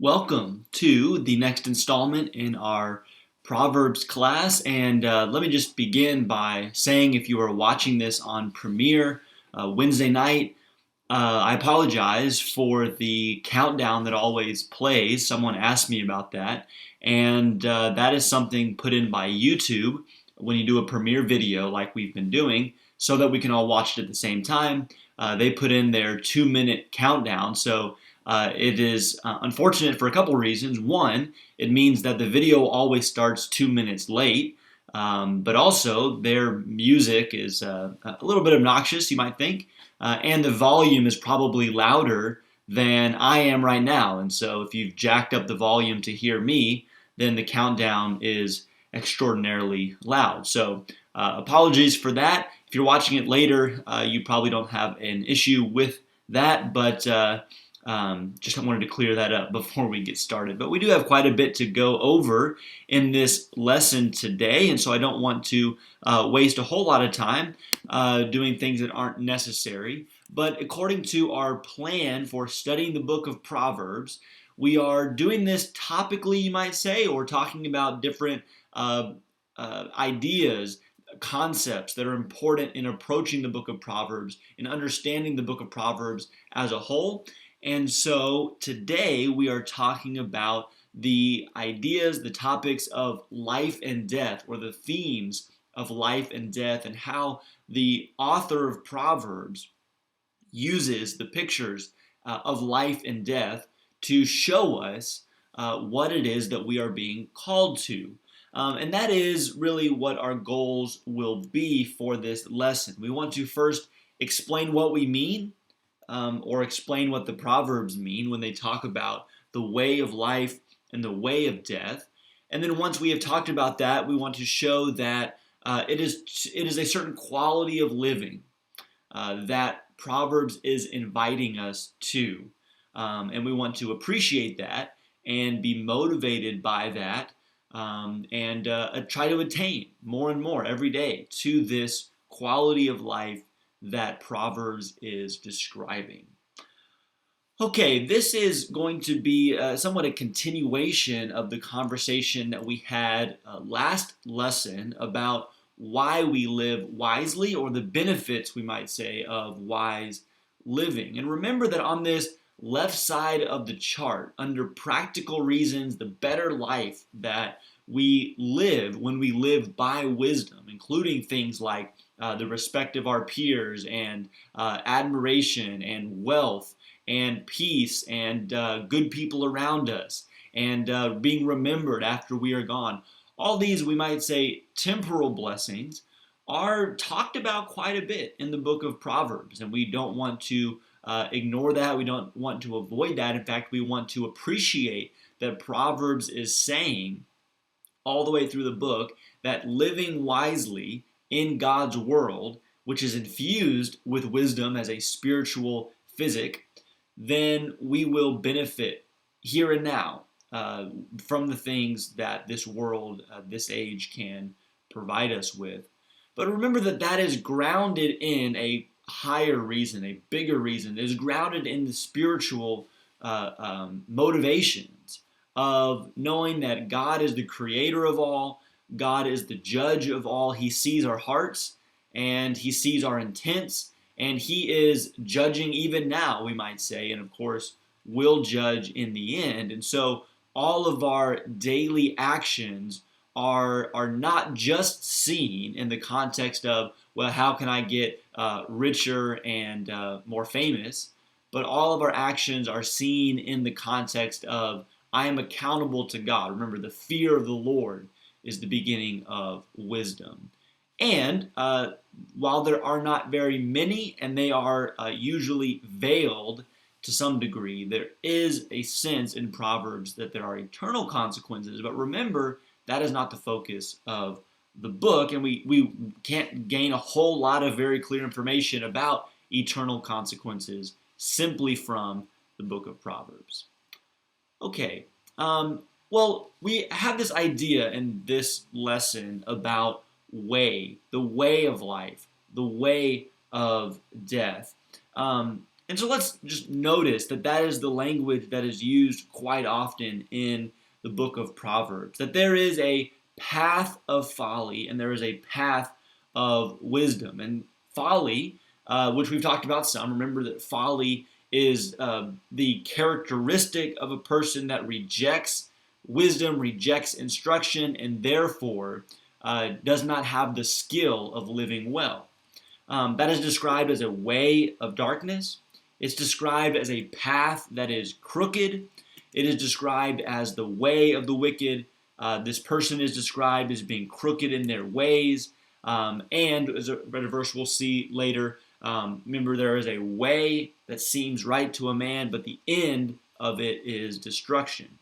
Welcome to the next installment in our Proverbs class. And let me just begin by saying if you are watching this on Premiere Wednesday night, I apologize for the countdown that always plays. Someone asked me about that. And that is something put in by YouTube when you do a Premiere video like we've been doing so that we can all watch it at the same time. They put in their 2-minute countdown. So it is unfortunate for a couple reasons. One, it means that the video always starts 2 minutes late, but also their music is a little bit obnoxious, you might think, and the volume is probably louder than I am right now. And so if you've jacked up the volume to hear me, then the countdown is extraordinarily loud. So apologies for that. If you're watching it later, you probably don't have an issue with that, but just wanted to clear that up before we get started. But we do have quite a bit to go over in this lesson today, and so I don't want to waste a whole lot of time doing things that aren't necessary. But according to our plan for studying the book of Proverbs, we are doing this topically, you might say, or talking about different ideas, concepts that are important in approaching the book of Proverbs and understanding the book of Proverbs as a whole. And so today we are talking about the ideas, the topics of life and death, or the themes of life and death, and how the author of Proverbs uses the pictures of life and death to show us what it is that we are being called to. And that is really what our goals will be for this lesson. We want to first explain what we mean, or explain what the Proverbs mean when they talk about the way of life and the way of death. And then once we have talked about that, we want to show that it is a certain quality of living that Proverbs is inviting us to. And we want to appreciate that and be motivated by that, and try to attain more and more every day to this quality of life that Proverbs is describing. Okay, this is going to be somewhat a continuation of the conversation that we had last lesson about why we live wisely, or the benefits, we might say, of wise living. And remember that on this left side of the chart, under practical reasons, the better life that we live when we live by wisdom, including things like the respect of our peers, and admiration, and wealth, and peace, and good people around us, and being remembered after we are gone. All these, we might say, temporal blessings are talked about quite a bit in the book of Proverbs, and we don't want to ignore that. We don't want to avoid that. In fact, we want to appreciate that Proverbs is saying all the way through the book that living wisely in God's world, which is infused with wisdom as a spiritual physic, then we will benefit here and now from the things that this world, this age can provide us with. But remember that that is grounded in a higher reason, a bigger reason. It is grounded in the spiritual motivations of knowing that God is the creator of all, God is the judge of all. He sees our hearts, and He sees our intents, and He is judging even now, we might say, and of course will judge in the end. And so all of our daily actions are not just seen in the context of, well, how can I get richer and more famous, but all of our actions are seen in the context of, I am accountable to God. Remember, the fear of the Lord is the beginning of wisdom. And while there are not very many, and they are usually veiled to some degree, there is a sense in Proverbs that there are eternal consequences. But remember, that is not the focus of the book, and we can't gain a whole lot of very clear information about eternal consequences simply from the book of Proverbs. Okay, well, we have this idea in this lesson about the way of life, the way of death. And so let's just notice that that is the language that is used quite often in the book of Proverbs, that there is a path of folly and there is a path of wisdom. And folly, which we've talked about some, remember that folly is the characteristic of a person that rejects wisdom, rejects instruction, and therefore does not have the skill of living well. That is described as a way of darkness. It's described as a path that is crooked. It is described as the way of the wicked. This person is described as being crooked in their ways. And as a verse we'll see later, remember there is a way that seems right to a man, but the end of it is destruction.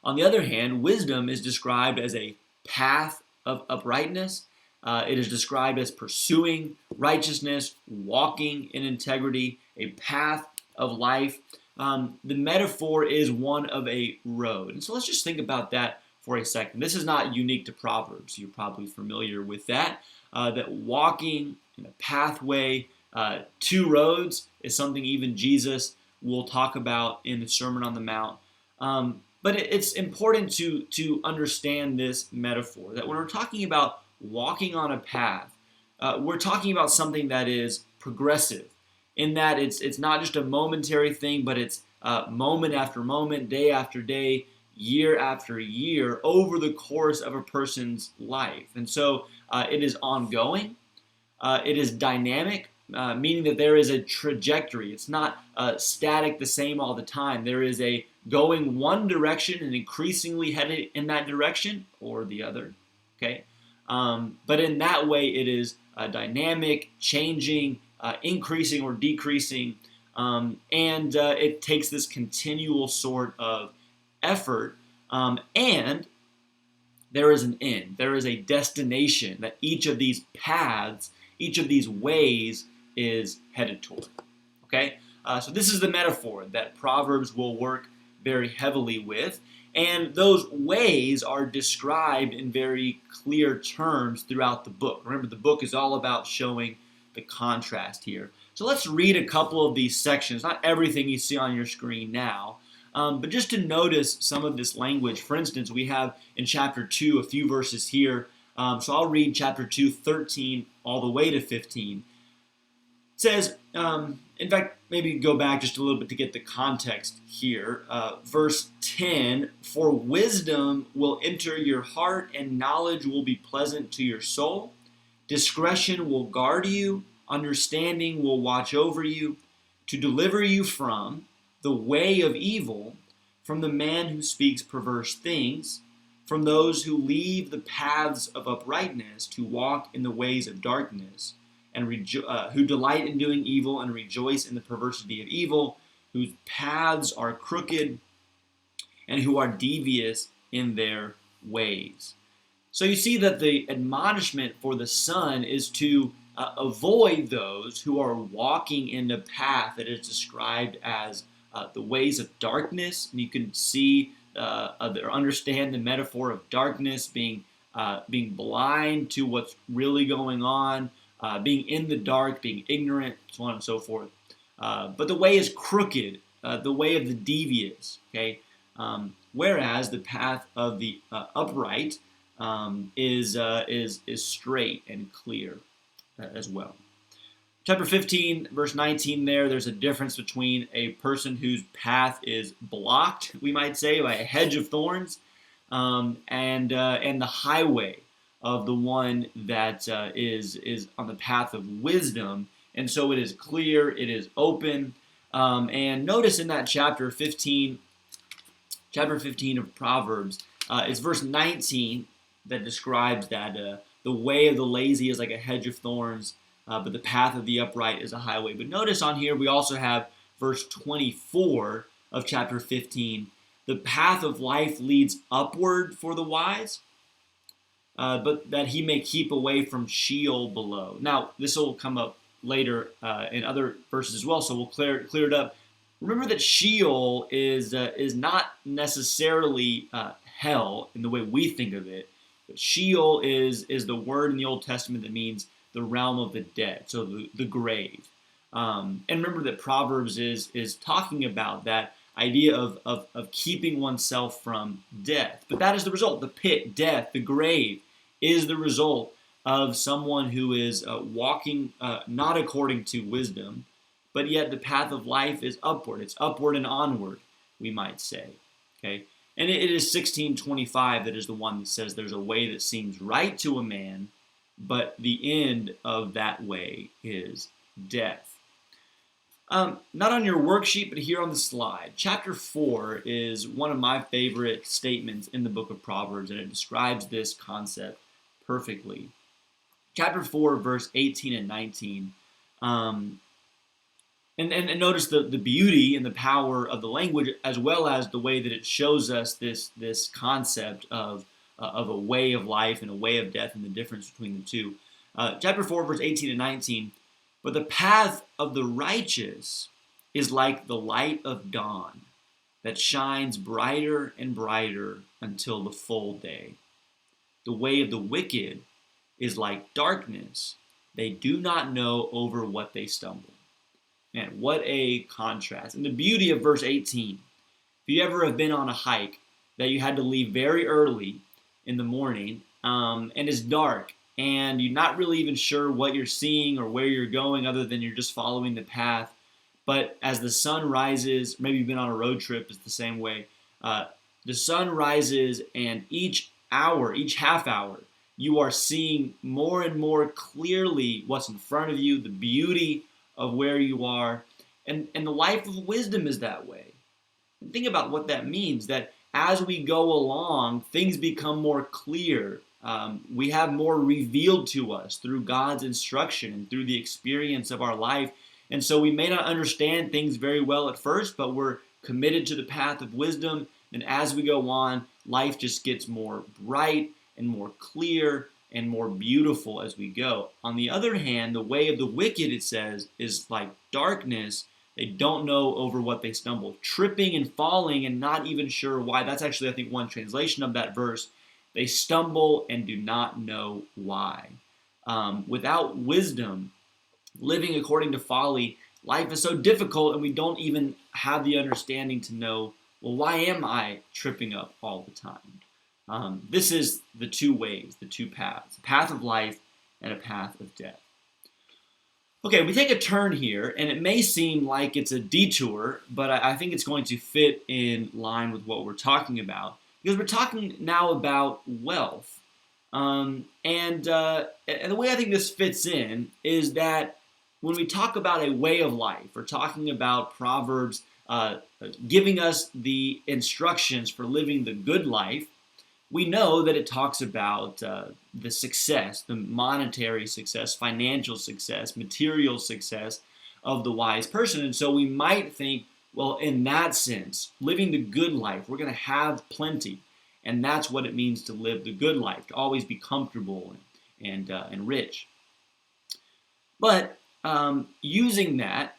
On the other hand, wisdom is described as a path of uprightness. It is described as pursuing righteousness, walking in integrity, a path of life. The metaphor is one of a road. And so let's just think about that for a second. This is not unique to Proverbs. You're probably familiar with that. That walking in a pathway, two roads, is something even Jesus will talk about in the Sermon on the Mount. But it's important to understand this metaphor, that when we're talking about walking on a path, we're talking about something that is progressive, in that it's not just a momentary thing, but it's moment after moment, day after day, year after year, over the course of a person's life. And so it is ongoing, it is dynamic, meaning that there is a trajectory. It's not static, the same all the time. There is a going one direction and increasingly headed in that direction or the other. Okay. But in that way, it is dynamic, changing, increasing or decreasing, and it takes this continual sort of effort, and there is an end. There is a destination that each of these paths, each of these ways is headed toward. Okay? So this is the metaphor that Proverbs will work very heavily with. And those ways are described in very clear terms throughout the book. Remember, the book is all about showing the contrast here. So let's read a couple of these sections, not everything you see on your screen now, but just to notice some of this language. For instance, we have in chapter 2 a few verses here. So I'll read chapter 2, 13 all the way to 15. It says, in fact, maybe go back just a little bit to get the context here. Verse 10, for wisdom will enter your heart and knowledge will be pleasant to your soul. Discretion will guard you. Understanding will watch over you to deliver you from the way of evil, from the man who speaks perverse things, from those who leave the paths of uprightness to walk in the ways of darkness, and who delight in doing evil and rejoice in the perversity of evil, whose paths are crooked and who are devious in their ways. So you see that the admonishment for the son is to avoid those who are walking in the path that is described as the ways of darkness. And you can see or understand the metaphor of darkness being blind to what's really going on, being in the dark, being ignorant, so on and so forth. But the way is crooked, the way of the devious. Okay, whereas the path of the upright is straight and clear as well. Chapter 15, verse 19 there's a difference between a person whose path is blocked, we might say, by a hedge of thorns, and the highway of the one that is on the path of wisdom. And so it is clear, it is open. And notice in that chapter 15 of Proverbs, it's verse 19 that describes that the way of the lazy is like a hedge of thorns, but the path of the upright is a highway. But notice on here we also have verse 24 of chapter 15. The path of life leads upward for the wise, but that he may keep away from Sheol below. Now, this will come up later in other verses as well, so we'll clear it up. Remember that Sheol is not necessarily hell in the way we think of it, but Sheol is the word in the Old Testament that means the realm of the dead, so the grave. And remember that Proverbs is talking about that idea of keeping oneself from death. But that is the result. The pit, death, the grave is the result of someone who is walking not according to wisdom, but yet the path of life is upward. It's upward and onward, we might say. Okay, and it is 16:25 that is the one that says there's a way that seems right to a man, but the end of that way is death. Not on your worksheet, but here on the slide. Chapter 4 is one of my favorite statements in the book of Proverbs, and it describes this concept perfectly. Chapter 4, verse 18 and 19. And notice the beauty and the power of the language, as well as the way that it shows us this concept of a way of life and a way of death and the difference between the two. Chapter 4, verse 18 and 19. But the path of the righteous is like the light of dawn that shines brighter and brighter until the full day. The way of the wicked is like darkness. They do not know over what they stumble. Man, what a contrast. And the beauty of verse 18. If you ever have been on a hike that you had to leave very early in the morning, and it's dark, and you're not really even sure what you're seeing or where you're going other than you're just following the path. But as the sun rises, maybe you've been on a road trip, it's the same way. The sun rises, and each hour, each half hour, you are seeing more and more clearly what's in front of you, the beauty of where you are. And the life of wisdom is that way. And think about what that means, that as we go along, things become more clear. We have more revealed to us through God's instruction and through the experience of our life. And so we may not understand things very well at first, but we're committed to the path of wisdom. And as we go on, life just gets more bright and more clear and more beautiful as we go. On the other hand, the way of the wicked, it says, is like darkness. They don't know over what they stumble, tripping and falling and not even sure why. That's actually, I think, one translation of that verse. They stumble and do not know why. Without wisdom, living according to folly, life is so difficult, and we don't even have the understanding to know, well, why am I tripping up all the time? This is the two ways, the two paths, a path of life and a path of death. Okay, we take a turn here, and it may seem like it's a detour, but I think it's going to fit in line with what we're talking about, because we're talking now about wealth. And the way I think this fits in is that when we talk about a way of life, we're talking about Proverbs giving us the instructions for living the good life. We know that it talks about the success, the monetary success, financial success, material success of the wise person. And so we might think, well, in that sense, living the good life, we're going to have plenty. And that's what it means to live the good life, to always be comfortable and rich. But using that,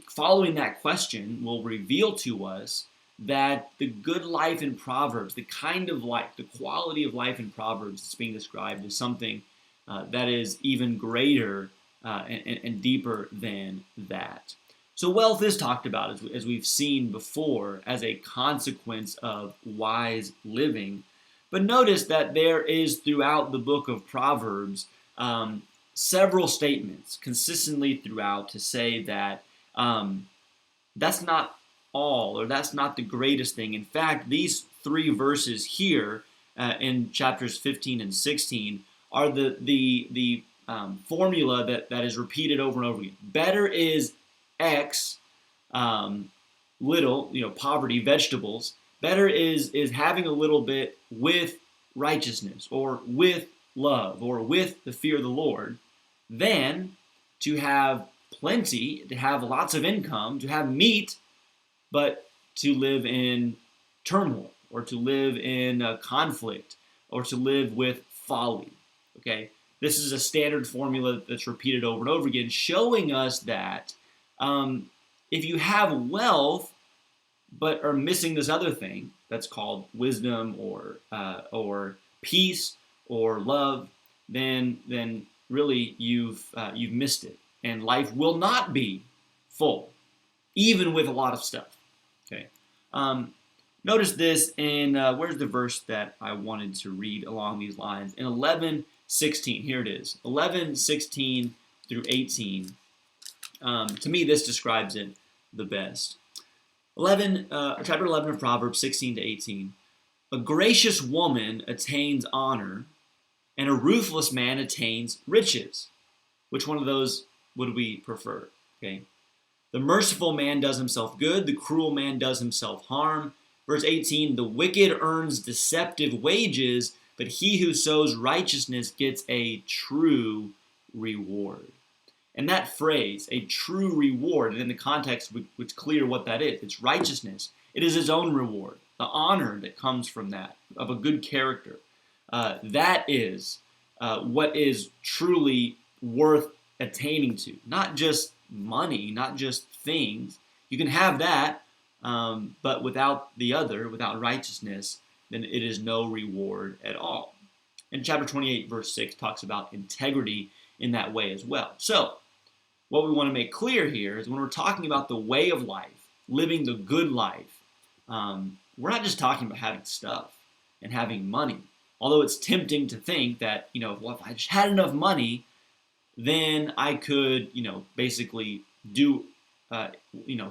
following that question will reveal to us that the good life in Proverbs, the kind of life, the quality of life in Proverbs that's being described is something that is even greater and deeper than that. So wealth is talked about, as we've seen before, as a consequence of wise living. But notice that there is throughout the book of Proverbs several statements consistently throughout to say that that's not all, or that's not the greatest thing. In fact, these three verses here in chapters 15 and 16 are the formula that is repeated over and over again. Better is X, little, poverty, vegetables. Better is having a little bit with righteousness, or with love, or with the fear of the Lord, than to have plenty, to have lots of income, to have meat, but to live in turmoil, or to live in conflict, or to live with folly. Okay, this is a standard formula that's repeated over and over again, showing us that if you have wealth but are missing this other thing that's called wisdom, or peace, or love, then really you've missed it, and life will not be full, even with a lot of stuff. Okay. Notice this in, where's the verse that I wanted to read along these lines? In 11:16, here it is, 11:16 through 18. To me, this describes it the best. Chapter 11 of Proverbs, 16 to 18. A gracious woman attains honor, and a ruthless man attains riches. Which one of those would we prefer? Okay. The merciful man does himself good, the cruel man does himself harm. Verse 18, the wicked earns deceptive wages, but he who sows righteousness gets a true reward. And that phrase, a true reward, and in the context, it's clear what that is. It's righteousness. It is his own reward, the honor that comes from that, of a good character. That is what is truly worth attaining to. Not just money, not just things. You can have that, but without the other, without righteousness, then it is no reward at all. And chapter 28, verse 6 talks about integrity in that way as well. So, what we want to make clear here is when we're talking about the way of life, living the good life, we're not just talking about having stuff and having money. Although it's tempting to think that, well, if I just had enough money, then I could, basically do,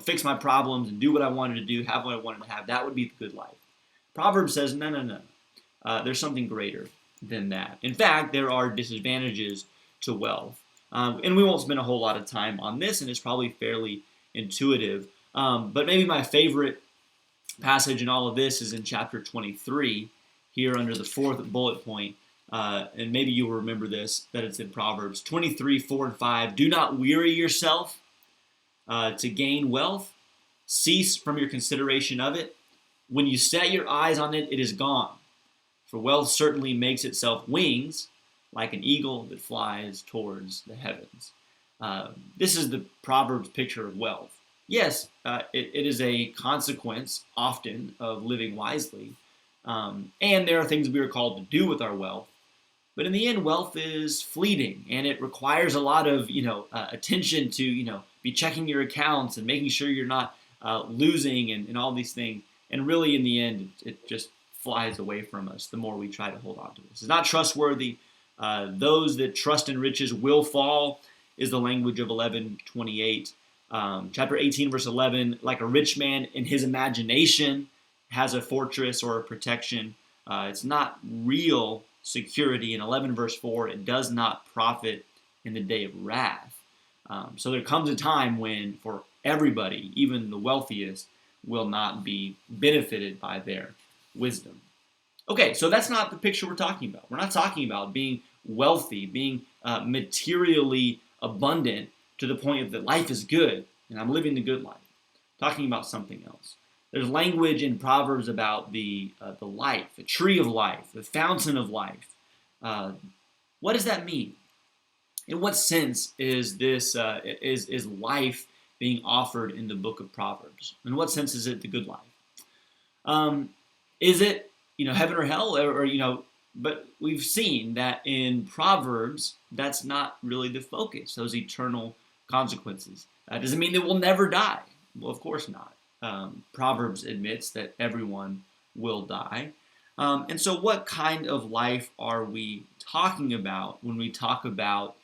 fix my problems and do what I wanted to do, have what I wanted to have. That would be the good life. Proverbs says, no. There's something greater than that. In fact, there are disadvantages to wealth. And we won't spend a whole lot of time on this, and it's probably fairly intuitive. But maybe my favorite passage in all of this is in chapter 23, here under the fourth bullet point. And maybe you'll remember this, that it's in Proverbs 23, 4 and 5. Do not weary yourself to gain wealth. Cease from your consideration of it. When you set your eyes on it, it is gone. For wealth certainly makes itself wings, like an eagle that flies towards the heavens. This is the Proverbs picture of wealth. Yes, it is a consequence often of living wisely. And there are things we are called to do with our wealth. But in the end, wealth is fleeting, and it requires a lot of attention to be checking your accounts and making sure you're not losing and all these things. And really, in the end, it just flies away from us the more we try to hold on to it. It's not trustworthy. Those that trust in riches will fall is the language of 11:28. Chapter 18, verse 11, like a rich man in his imagination has a fortress or a protection. It's not real security. In 11, verse 4, it does not profit in the day of wrath. So there comes a time when for everybody, even the wealthiest, will not be benefited by their wisdom. Okay, so that's not the picture we're talking about. We're not talking about being wealthy, being materially abundant to the point that life is good and I'm living the good life. Talking about something else. There's language in Proverbs about the life, the tree of life, the fountain of life. What does that mean? In what sense is this is life being offered in the book of Proverbs? In what sense is it the good life? Is it heaven or hell, or but we've seen that in Proverbs, that's not really the focus, those eternal consequences. Does it mean that we'll never die? Well, of course not. Proverbs admits that everyone will die. And so what kind of life are we talking about when we talk about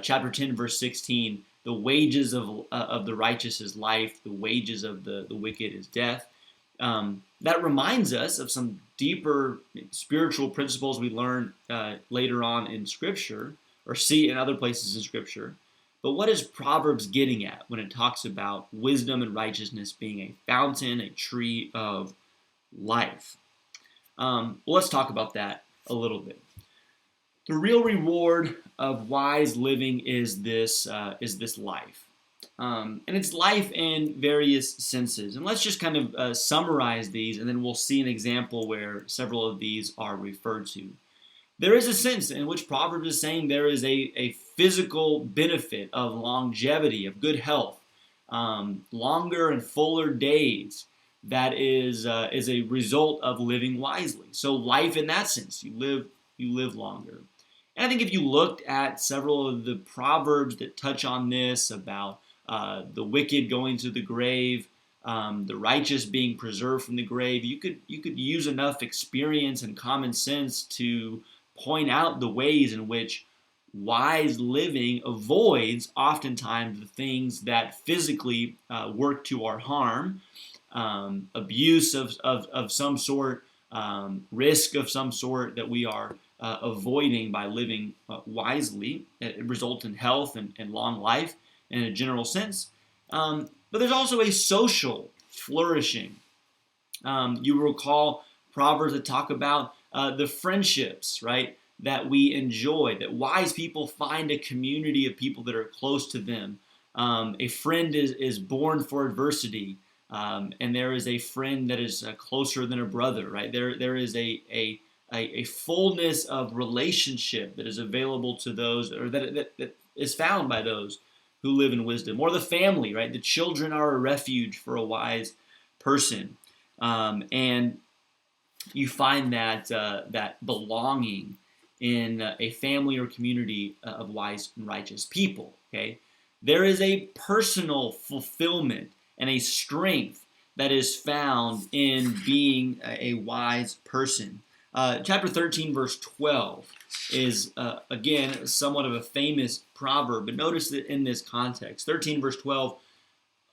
chapter 10, verse 16, the wages of the righteous is life, the wages of the wicked is death? That reminds us of some deeper spiritual principles we learn later on in Scripture, or see in other places in Scripture. But what is Proverbs getting at when it talks about wisdom and righteousness being a fountain, a tree of life? Well, let's talk about that a little bit. The real reward of wise living is this life. And it's life in various senses. And let's just kind of summarize these, and then we'll see an example where several of these are referred to. There is a sense in which Proverbs is saying there is a physical benefit of longevity, of good health, longer and fuller days. That is a result of living wisely. So life in that sense, you live longer. And I think if you looked at several of the proverbs that touch on this about the wicked going to the grave, the righteous being preserved from the grave, you could use enough experience and common sense to point out the ways in which wise living avoids oftentimes the things that physically work to our harm, abuse of some sort, risk of some sort that we are avoiding by living wisely. It results in health and long life in a general sense. But there's also a social flourishing. You recall Proverbs that talk about the friendships, right, that we enjoy, that wise people find a community of people that are close to them. A friend is born for adversity, and there is a friend that is closer than a brother, right? There is a fullness of relationship that is available to those, or that is found by those who live in wisdom. Or the family, right? The children are a refuge for a wise person. And you find that belonging in a family or community of wise and righteous people. Okay, there is a personal fulfillment and a strength that is found in being a wise person. Chapter 13, verse 12 is, again, somewhat of a famous proverb, but notice that in this context, 13, verse 12,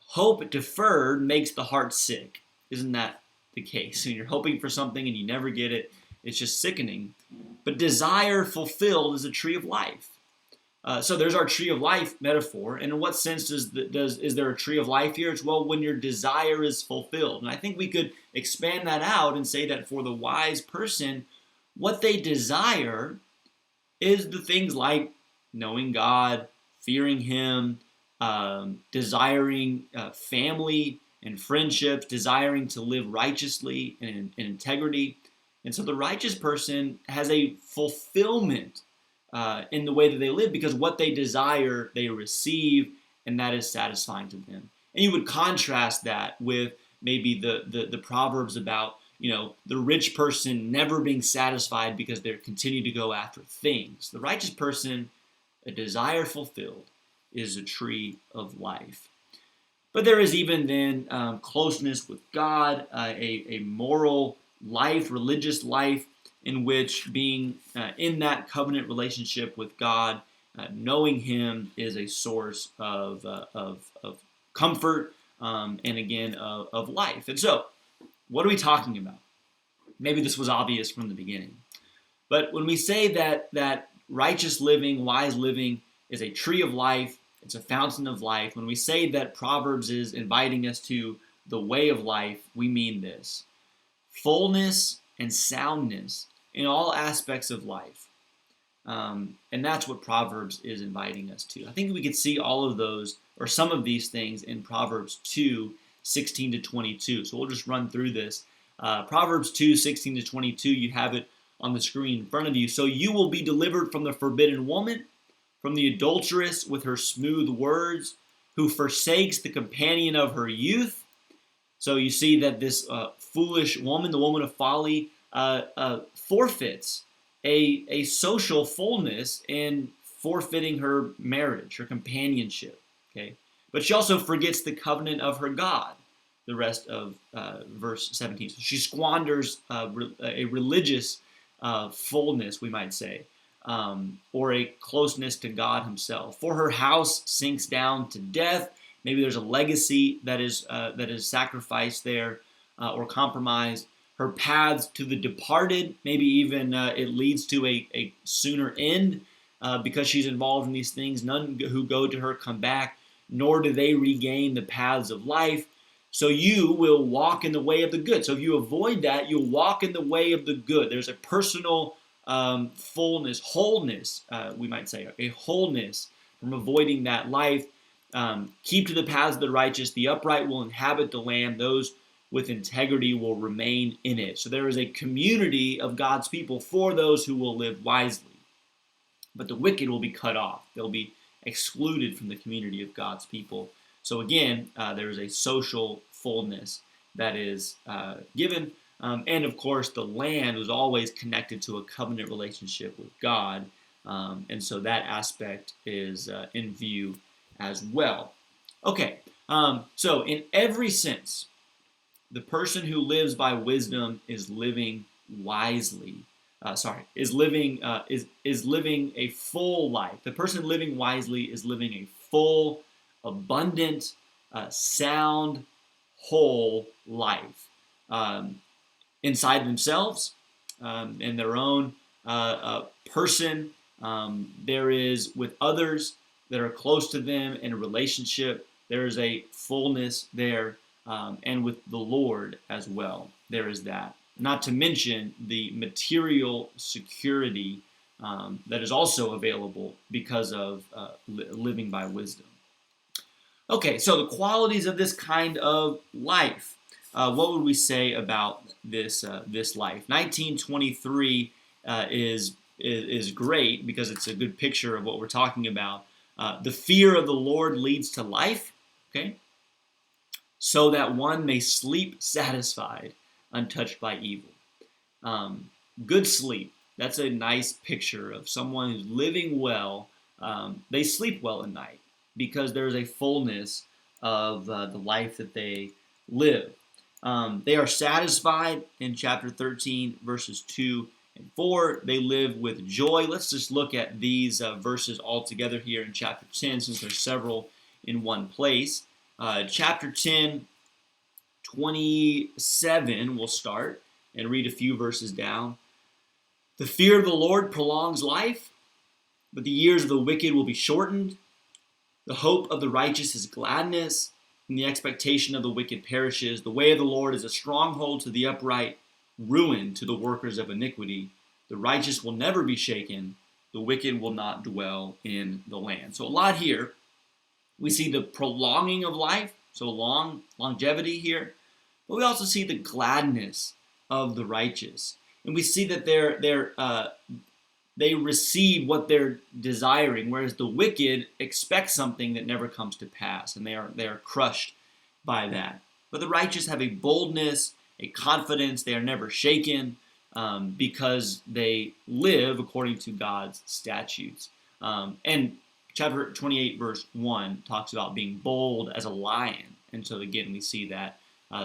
hope deferred makes the heart sick. Isn't that the case? So you're hoping for something and you never get it. It's just sickening. But desire fulfilled is a tree of life. So there's our tree of life metaphor. And in what sense is there a tree of life here? It's, well, when your desire is fulfilled. And I think we could expand that out and say that for the wise person, what they desire is the things like knowing God, fearing Him, desiring family and friendships, desiring to live righteously and in integrity. And so the righteous person has a fulfillment in the way that they live, because what they desire, they receive, and that is satisfying to them. And you would contrast that with maybe the Proverbs about, the rich person never being satisfied because they continue to go after things. The righteous person, a desire fulfilled, is a tree of life. But there is even then closeness with God, a moral life, religious life, in which being in that covenant relationship with God, knowing Him is a source of comfort and again of life. And so, what are we talking about? Maybe this was obvious from the beginning. But when we say that righteous living, wise living is a tree of life, it's a fountain of life, when we say that Proverbs is inviting us to the way of life, we mean this: fullness and soundness in all aspects of life. And that's what Proverbs is inviting us to. I think we could see all of those, or some of these things, in Proverbs 2, 16 to 22. So we'll just run through this. Proverbs 2, 16 to 22, you have it on the screen in front of you. So you will be delivered from the forbidden woman, from the adulteress with her smooth words, who forsakes the companion of her youth. So you see that this foolish woman, the woman of folly, forfeits a social fullness in forfeiting her marriage, her companionship. Okay, but she also forgets the covenant of her God. The rest of verse 17. So she squanders a religious fullness, we might say, or a closeness to God Himself. For her house sinks down to death. Maybe there's a legacy that is sacrificed there or compromised. Her paths to the departed, maybe even it leads to a sooner end because she's involved in these things. None who go to her come back, nor do they regain the paths of life. So you will walk in the way of the good. So if you avoid that, you'll walk in the way of the good. There's a personal fullness, wholeness, we might say, a wholeness from avoiding that life. Keep to the paths of the righteous. The upright will inhabit the land. Those with integrity will remain in it. So there is a community of God's people for those who will live wisely. But the wicked will be cut off. They'll be excluded from the community of God's people. So again, there is a social fullness that is given. And of course, the land was always connected to a covenant relationship with God. And so that aspect is in view as well. Okay, so in every sense, the person who lives by wisdom is living wisely. Is living a full life. The person living wisely is living a full, abundant, sound, whole life inside themselves, in their own person. There is with others that are close to them in a relationship. There is a fullness there, and with the Lord as well. There is that. Not to mention the material security that is also available because of living by wisdom. Okay, so the qualities of this kind of life. What would we say about this life? 1923 is great because it's a good picture of what we're talking about. The fear of the Lord leads to life. Okay, so that one may sleep satisfied, untouched by evil. Good sleep. That's a nice picture of someone who's living well. They sleep well at night because there's a fullness of the life that they live. They are satisfied in chapter 13, verses 2 and 4. They live with joy. Let's just look at these verses all together here in chapter 10, since there's several in one place. Chapter 10, 27, we'll start and read a few verses down. The fear of the Lord prolongs life, but the years of the wicked will be shortened. The hope of the righteous is gladness, and the expectation of the wicked perishes. The way of the Lord is a stronghold to the upright, ruin to the workers of iniquity. The righteous will never be shaken. The wicked will not dwell in the land. So a lot here. We see the prolonging of life, so longevity here. But we also see the gladness of the righteous. And we see that they receive what they're desiring, whereas the wicked expect something that never comes to pass, and they are crushed by that. But the righteous have a boldness, a confidence. They are never shaken because they live according to God's statutes. And chapter 28, verse 1 talks about being bold as a lion. And so again, we see that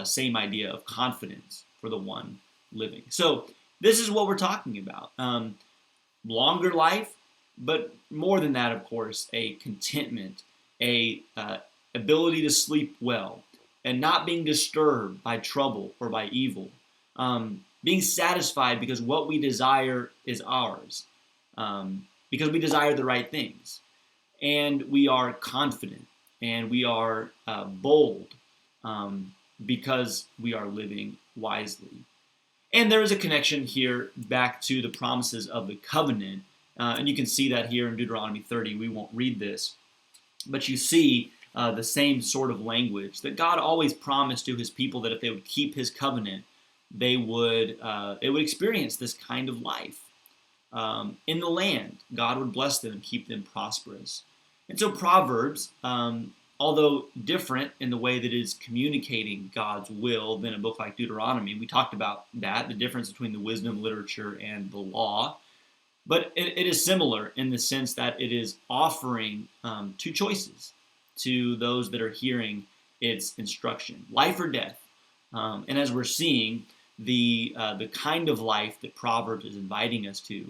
same idea of confidence for the one living. So this is what we're talking about. Longer life, but more than that, of course, a contentment, a ability to sleep well, and not being disturbed by trouble or by evil. Being satisfied because what we desire is ours, because we desire the right things. And we are confident, and we are bold because we are living wisely. And there is a connection here back to the promises of the covenant. And you can see that here in Deuteronomy 30. We won't read this. But you see the same sort of language that God always promised to his people, that if they would keep his covenant, they would experience this kind of life. In the land, God would bless them and keep them prosperous. And so Proverbs, although different in the way that it is communicating God's will than a book like Deuteronomy, we talked about that, the difference between the wisdom literature and the law, but it is similar in the sense that it is offering two choices to those that are hearing its instruction, life or death. And as we're seeing, the kind of life that Proverbs is inviting us to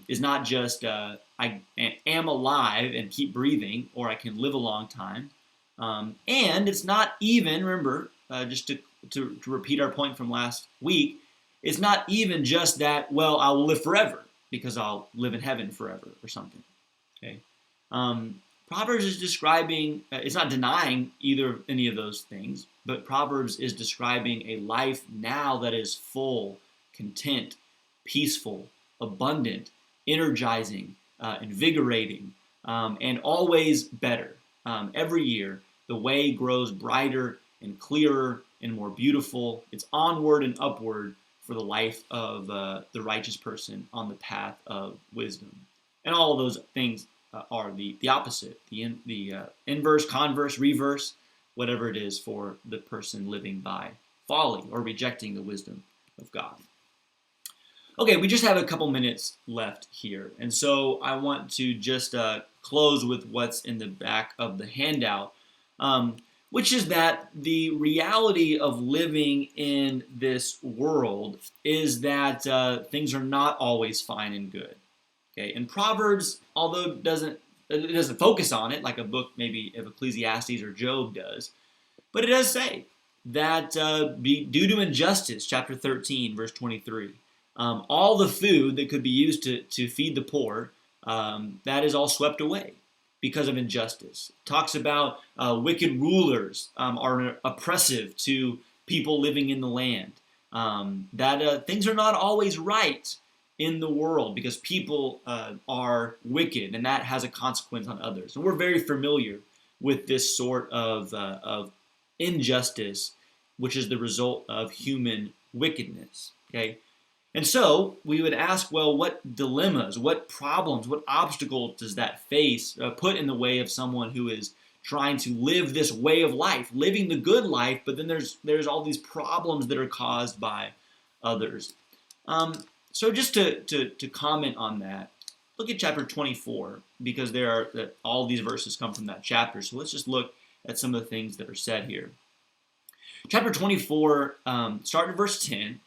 is not just I am alive and keep breathing, or I can live a long time. And it's not even, remember, just to repeat our point from last week, it's not even just that, well, I will live forever because I'll live in heaven forever or something. Okay. Proverbs is describing, it's not denying any of those things, but Proverbs is describing a life now that is full, content, peaceful, abundant, energizing, invigorating, and always better. Every year, the way grows brighter and clearer and more beautiful. It's onward and upward for the life of the righteous person on the path of wisdom. And all of those things are the opposite, the inverse, converse, reverse, whatever it is for the person living by folly or rejecting the wisdom of God. Okay, we just have a couple minutes left here, and so I want to just close with what's in the back of the handout, um, which is that the reality of living in this world is that things are not always fine and good. Okay, and Proverbs, although it doesn't focus on it like a book maybe of Ecclesiastes or Job does, but it does say that due to injustice, chapter 13, verse 23, all the food that could be used to feed the poor, that is all swept away because of injustice. It talks about wicked rulers are oppressive to people living in the land. That things are not always right in the world because people are wicked, and that has a consequence on others. And we're very familiar with this sort of injustice, which is the result of human wickedness. Okay, and so we would ask, well, what dilemmas, what problems, what obstacles does that face put in the way of someone who is trying to live this way of life, living the good life, but then there's all these problems that are caused by others. So just to comment on that, look at chapter 24, because all these verses come from that chapter. So let's just look at some of the things that are said here. Chapter 24, starting at verse 10,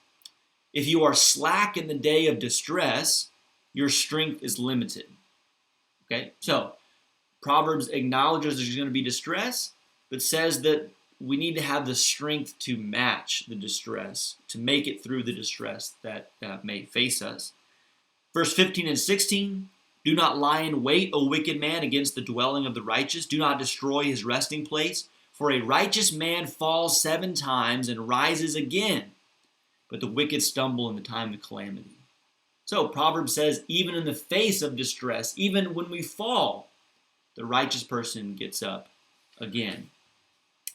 if you are slack in the day of distress, your strength is limited. Okay, so Proverbs acknowledges there's going to be distress, but says that we need to have the strength to match the distress, to make it through the distress that may face us. Verse 15 and 16, do not lie in wait, O wicked man, against the dwelling of the righteous. Do not destroy his resting place. For a righteous man falls 7 times and rises again, but the wicked stumble in the time of calamity. So Proverbs says, even in the face of distress, even when we fall, the righteous person gets up again.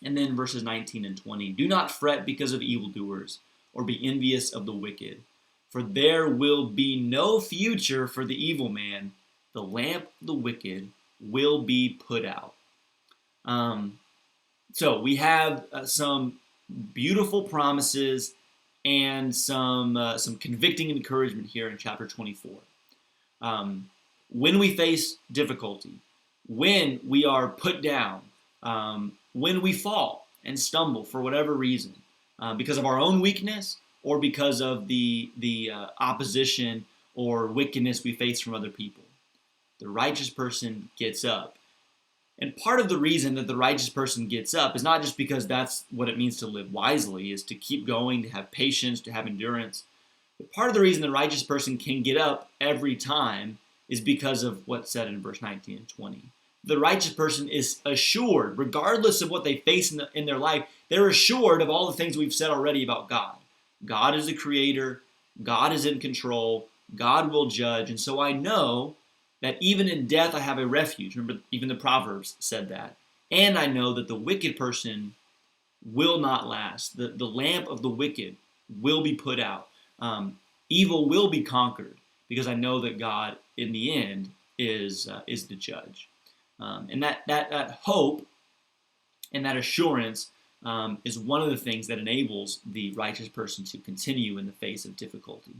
And then verses 19 and 20, do not fret because of evildoers, or be envious of the wicked, for there will be no future for the evil man. The lamp of the wicked will be put out. So we have some beautiful promises and some convicting encouragement here in chapter 24. When we face difficulty, when we are put down, when we fall and stumble for whatever reason, because of our own weakness or because of the opposition or wickedness we face from other people, the righteous person gets up. And part of the reason that the righteous person gets up is not just because that's what it means to live wisely, is to keep going, to have patience, to have endurance. But part of the reason the righteous person can get up every time is because of what's said in verse 19 and 20. The righteous person is assured, regardless of what they face in their life, they're assured of all the things we've said already about God. God is the creator. God is in control. God will judge. And so I know that even in death I have a refuge. Remember, even the Proverbs said that. And I know that the wicked person will not last. The lamp of the wicked will be put out. Evil will be conquered, because I know that God, in the end, is the judge. And that hope and that assurance is one of the things that enables the righteous person to continue in the face of difficulty.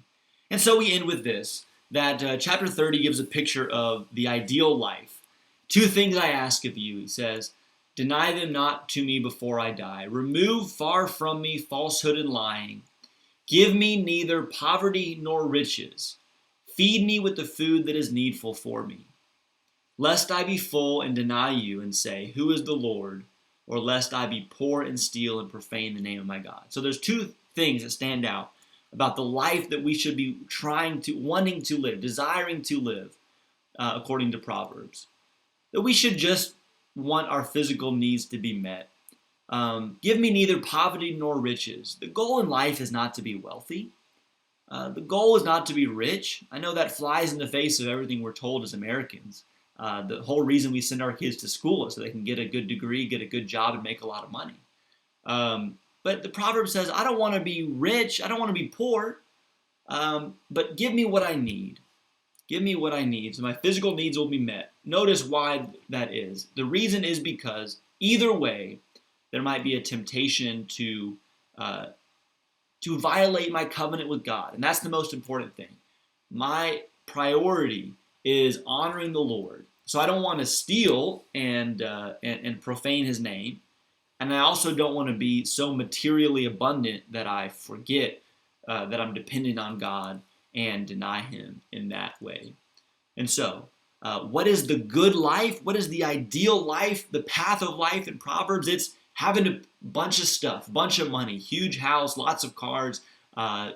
And so we end with this, that chapter 30 gives a picture of the ideal life. 2 things I ask of you, he says, deny them not to me before I die. Remove far from me falsehood and lying. Give me neither poverty nor riches. Feed me with the food that is needful for me. Lest I be full and deny you and say, who is the Lord? Or lest I be poor and steal and profane the name of my God. So there's 2 things that stand out about the life that we should be wanting to live, desiring to live, according to Proverbs. That we should just want our physical needs to be met. Give me neither poverty nor riches. The goal in life is not to be wealthy. The goal is not to be rich. I know that flies in the face of everything we're told as Americans. The whole reason we send our kids to school is so they can get a good degree, get a good job, and make a lot of money. But the proverb says, I don't want to be rich. I don't want to be poor. But give me what I need. Give me what I need so my physical needs will be met. Notice why that is. The reason is because either way, there might be a temptation to to violate my covenant with God. And that's the most important thing. My priority is honoring the Lord. So I don't want to steal and profane his name. And I also don't want to be so materially abundant that I forget that I'm dependent on God and deny him in that way. And so, what is the good life? What is the ideal life? The path of life in Proverbs? It's having a bunch of stuff, bunch of money, huge house, lots of cars,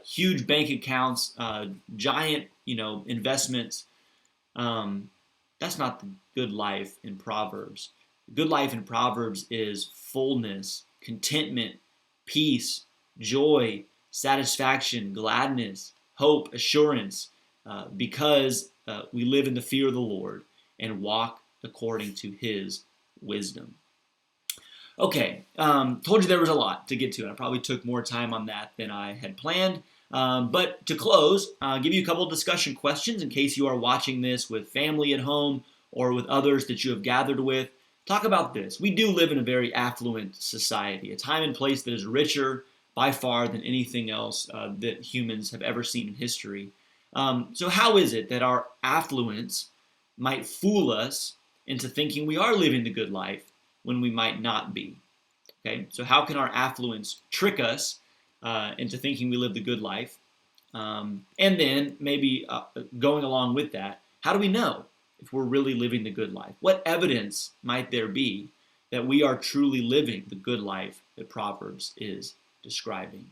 huge bank accounts, giant, investments. That's not the good life in Proverbs. The good life in Proverbs is fullness, contentment, peace, joy, satisfaction, gladness, hope, assurance, because we live in the fear of the Lord and walk according to his wisdom. Okay, told you there was a lot to get to, and I probably took more time on that than I had planned. But to close, I'll give you a couple of discussion questions in case you are watching this with family at home or with others that you have gathered with. Talk about this. We do live in a very affluent society, a time and place that is richer by far than anything else that humans have ever seen in history. So how is it that our affluence might fool us into thinking we are living the good life when we might not be? Okay, so how can our affluence trick us into thinking we live the good life? And then maybe going along with that, how do we know if we're really living the good life? What evidence might there be that we are truly living the good life that Proverbs is describing?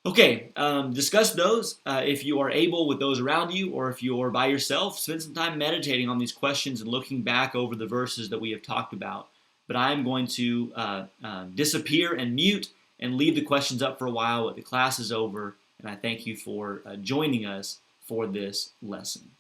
Okay, discuss those if you are able with those around you, or if you're by yourself, spend some time meditating on these questions and looking back over the verses that we have talked about. But I'm going to disappear and mute and leave the questions up for a while. The class is over, and I thank you for joining us for this lesson.